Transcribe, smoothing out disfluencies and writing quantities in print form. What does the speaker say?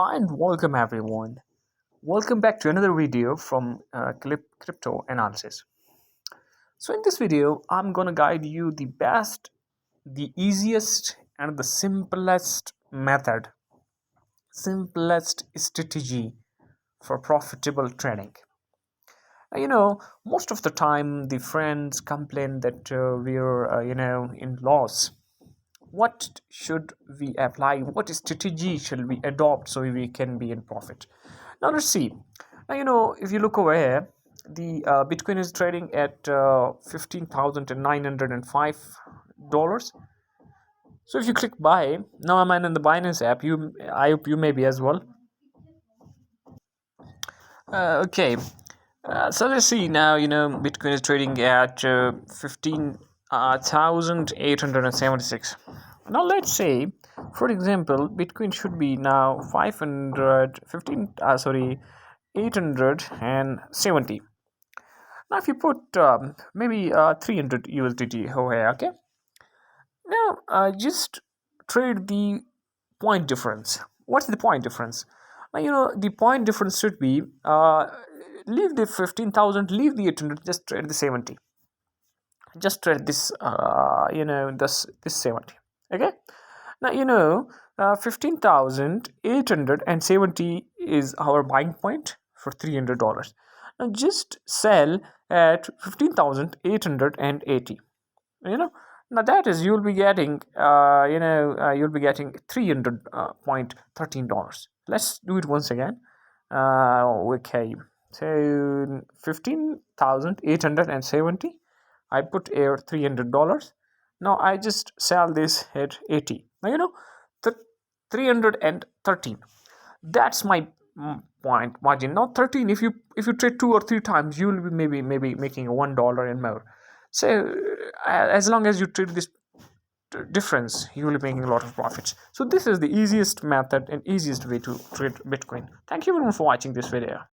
And welcome everyone. Welcome back to another video from Crypto Analysis. So in this video, I'm gonna guide you the best, the easiest, and the simplest strategy for profitable trading. Most of the time the friends complain that we're in loss. What should we apply? What strategy shall we adopt so we can be in profit? Now let's see. Now if you look over here, the Bitcoin is trading at $15,905. So if you click buy, now I'm in the Binance app. I hope you may be as well. Okay. So let's see now. Bitcoin is trading at 15,876. Now let's say, for example, Bitcoin should be now 870. Now if you put maybe 300 USDT over here, okay. Now just trade the point difference. What's the point difference? Now the point difference should be leave the 15,000, leave the 800, just trade the 70. Just trade this this 70. Okay. Now 15,870 is our buying point for $300. Now just sell at 15,880. you know Now that is, you'll be getting $300.13. Let's do it once again. Okay, so 15,870, I put here $300. Now I just sell this at 80. Now the 313, that's my point margin. Now 13, if you trade 2 or 3 times, you will be maybe making $1 and more. So as long as you trade this difference, you will be making a lot of profits. So this is the easiest method and easiest way to trade Bitcoin. Thank you very much for watching this video.